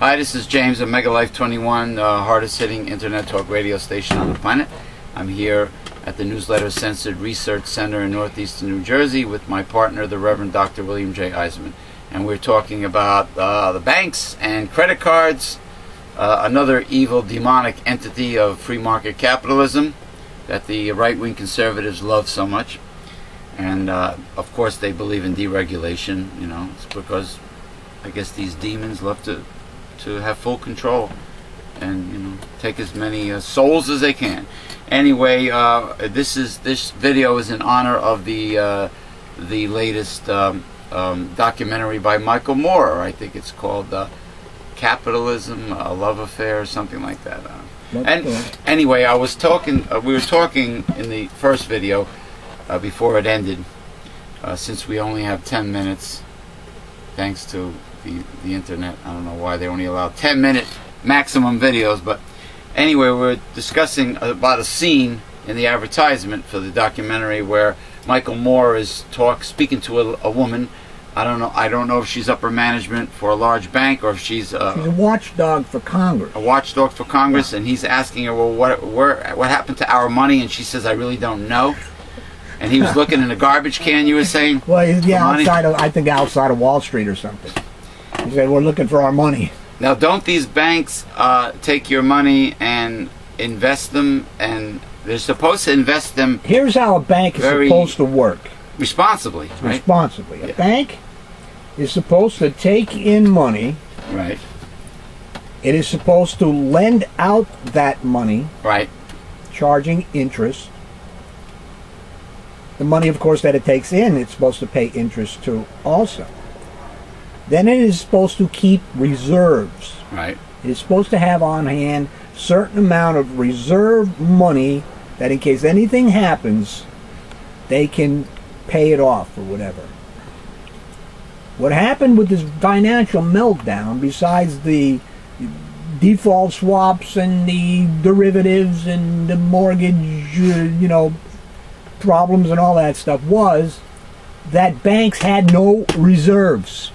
Hi, this is James of Mega Life 21, hardest hitting internet talk radio station on the planet. I'm here at the Newsletter Censored Research Center in northeastern New Jersey with my partner, the Reverend Dr. William J. Eisenman. And we're talking about the banks and credit cards, another evil, demonic entity of free market capitalism that the right-wing conservatives love so much. And of course they believe in deregulation. You know, it's because I guess these demons love to have full control and, you know, take as many souls as they can. Anyway, this video is in honor of the latest documentary by Michael Moore. I think it's called Capitalism, a Love Affair, or something like that. And anyway, we were talking in the first video before it ended, since we only have 10 minutes, thanks to the internet. I don't know why they only allow 10-minute maximum videos, but anyway, we're discussing about a scene in the advertisement for the documentary where Michael Moore is speaking to a woman. I don't know if she's upper management for a large bank or if she's a watchdog for Congress. A watchdog for Congress, and he's asking her, well, what happened to our money? And she says, I really don't know. And he was looking in a garbage can, you were saying? Well, yeah, I think outside of Wall Street or something. He said, we're looking for our money. Now, don't these banks take your money and invest them, and they're supposed to invest them? Here's how a bank is supposed to work. Responsibly, right? Responsibly. Yeah. A bank is supposed to take in money. Right. It is supposed to lend out that money. Right. Charging interest. The money, of course, that it takes in, it's supposed to pay interest to also. Then it is supposed to keep reserves. Right. It is supposed to have on hand a certain amount of reserve money that in case anything happens, they can pay it off or whatever. What happened with this financial meltdown, besides the default swaps and the derivatives and the mortgage, problems and all that stuff, was that banks had no reserves.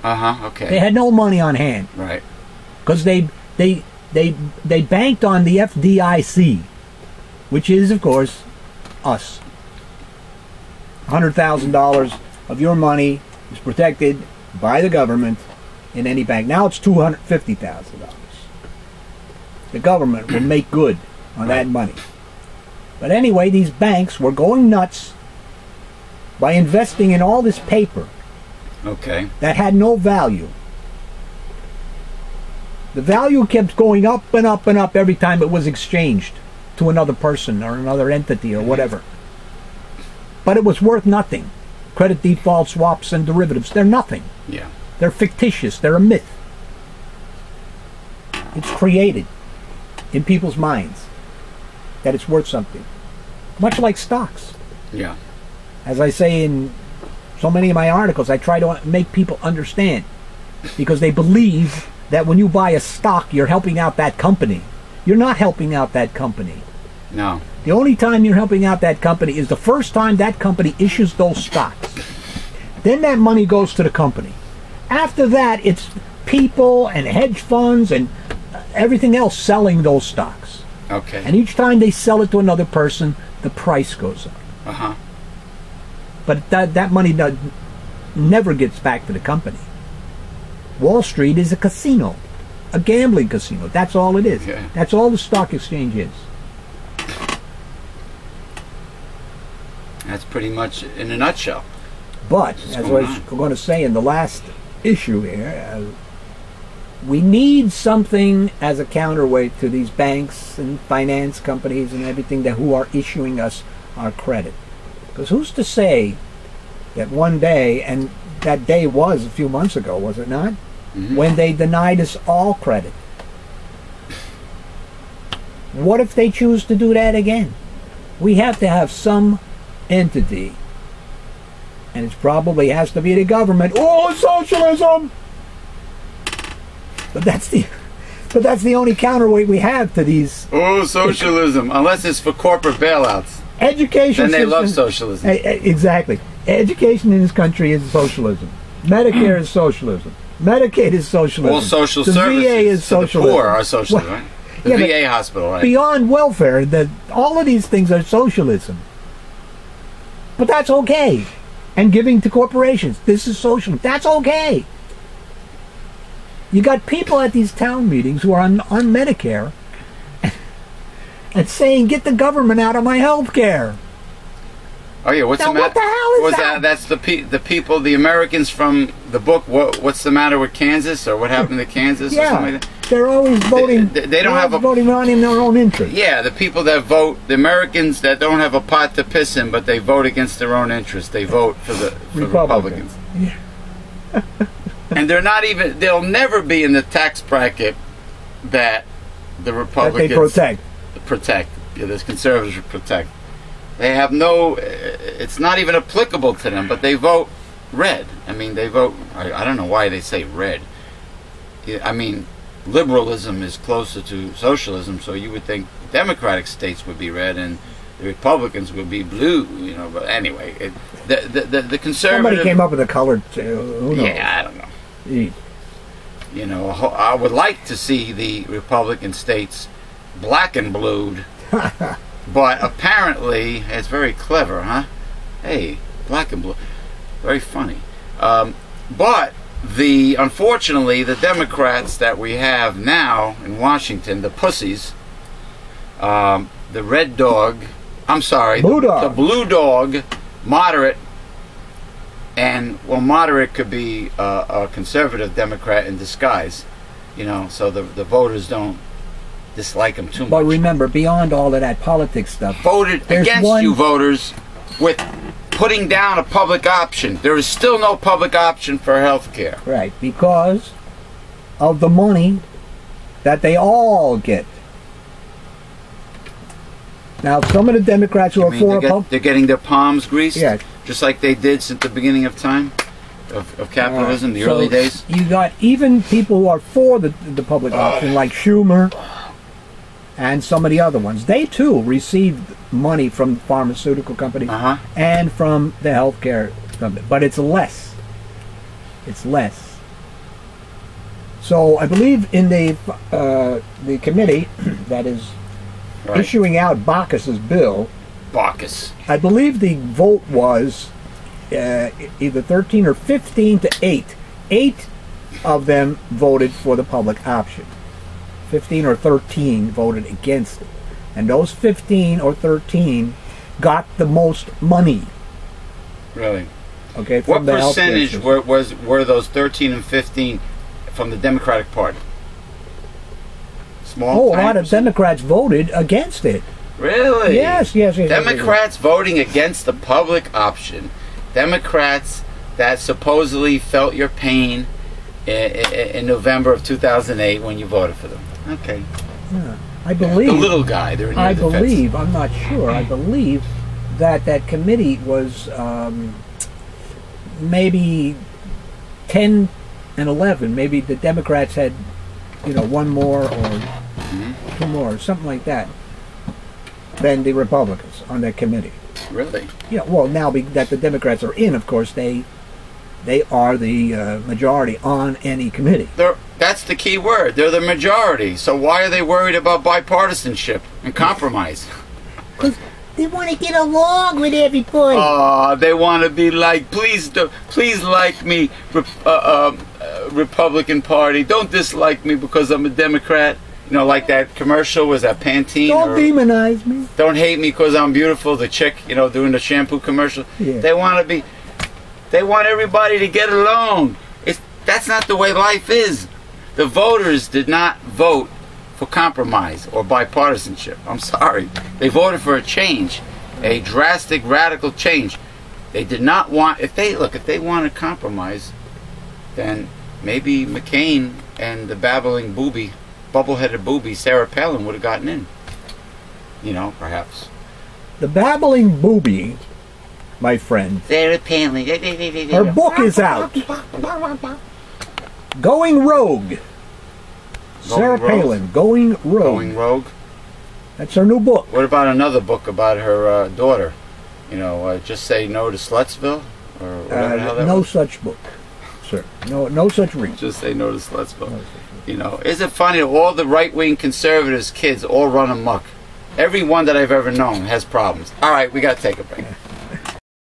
Okay. They had no money on hand. Right. Because they banked on the FDIC, which is, of course, us. $100,000 of your money is protected by the government in any bank. Now it's $250,000. The government will make good on that money. But anyway, these banks were going nuts by investing in all this paper. Okay. That had no value. The value kept going up and up and up every time it was exchanged to another person or another entity or whatever. But it was worth nothing. Credit default swaps and derivatives, they're nothing. Yeah. They're fictitious. They're a myth. It's created in people's minds that it's worth something. Much like stocks. Yeah. As I say in so many of my articles, I try to make people understand, because they believe that when you buy a stock, you're helping out that company. You're not helping out that company. No. The only time you're helping out that company is the first time that company issues those stocks. Then that money goes to the company. After that, it's people and hedge funds and everything else selling those stocks. Okay. And each time they sell it to another person, the price goes up. But that money never gets back to the company. Wall Street is a casino, a gambling casino. That's all it is. Yeah. That's all the stock exchange is. That's pretty much in a nutshell. But, as I was going to say in the last issue here, we need something as a counterweight to these banks and finance companies and everything who are issuing us our credit. Because who's to say that one day, and that day was a few months ago, was it not? When they denied us all credit. What if they choose to do that again? We have to have some entity, and it probably has to be the government. Oh, socialism! But that's the only counterweight we have to these. Oh, socialism! Unless it's for corporate bailouts. Education. Then they love socialism. Exactly. Education in this country is socialism. Medicare is socialism. Medicaid is socialism. All social the services VA is to socialism. the poor are socialism, right? The VA hospital, right? Beyond welfare, all of these things are socialism. But that's okay. And giving to corporations, this is socialism. That's okay. You got people at these town meetings who are on Medicare and saying, get the government out of my health care. Oh yeah, what's now, the matter? What the hell is that? That's the people, the Americans from the book. What's the matter with Kansas, or what happened to Kansas? Yeah, or something like that? they're always voting. They don't have voting on in their own interest. Yeah, the people that vote, the Americans that don't have a pot to piss in, but they vote against their own interest. They vote for the Republicans. Yeah. And they're not even. They'll never be in the tax bracket that the Republicans that they protect. Yeah, the conservatives protect. They have no. It's not even applicable to them, but they vote red. I mean, they vote. I don't know why they say red. I mean, liberalism is closer to socialism, so you would think Democratic states would be red and the Republicans would be blue. You know, but anyway, the conservative. Somebody came up with a colored. Who knows? Yeah, I don't know. You know, I would like to see the Republican states black and blued. But apparently, it's very clever, huh? Hey, black and blue. Very funny. But unfortunately, the Democrats that we have now in Washington, the pussies, the red dog, I'm sorry, the blue dog, moderate, and, well, moderate could be a conservative Democrat in disguise, you know, so the voters don't dislike him too much. But remember, beyond all of that politics stuff, voted against you voters with putting down a public option. There is still no public option for health care. Right, because of the money that they all get. Now, some of the Democrats who are for they're getting their palms greased, yeah, just like they did since the beginning of time of capitalism, the early days. You got even people who are for the public option, like Schumer and some of the other ones. They too received money from pharmaceutical companies and from the healthcare company, but it's less. It's less. So I believe in the committee that is issuing out Baucus's bill. Baucus. I believe the vote was either 13 or 15 to 8. 8 of them voted for the public option. 15 or 13 voted against it. And those 15 or 13 got the most money. Really? Okay. What percentage were those 13 and 15 from the Democratic Party? Small. Oh, a lot of Democrats voted against it. Really? Yes. Democrats voting against the public option. Democrats that supposedly felt your pain in November of 2008 when you voted for them. Okay. Yeah. I believe the little guy. They're in your defense. believe. I'm not sure. I believe that committee was maybe 10 and 11. Maybe the Democrats had, one more or two more, or something like that, than the Republicans on that committee. Really? Yeah. Well, now that the Democrats are in, of course, they are the majority on any committee. That's the key word. They're the majority. So why are they worried about bipartisanship and compromise? Because they want to get along with everybody. Oh, they want to be like, please like me, Republican Party. Don't dislike me because I'm a Democrat. Like that commercial, was that Pantene? Don't demonize me. Don't hate me because I'm beautiful. The chick, doing the shampoo commercial. Yeah. They want everybody to get along. That's not the way life is. The voters did not vote for compromise or bipartisanship. I'm sorry. They voted for a change, a drastic, radical change. They did not want, if they want to compromise, then maybe McCain and the babbling booby, bubble-headed booby, Sarah Palin would have gotten in. Perhaps. The babbling booby, my friend. Sarah Palin. Her book is out. Going Rogue. Sarah Palin, Going Rogue. Going Rogue. That's her new book. What about another book about her daughter? Just say no to Slutsville, or whatever the hell that no was? such book. sir. No such reason. Just say no to Slutsville. You know, is it funny? All the right-wing conservatives' kids all run amok. Every one that I've ever known has problems. All right, we got to take a break.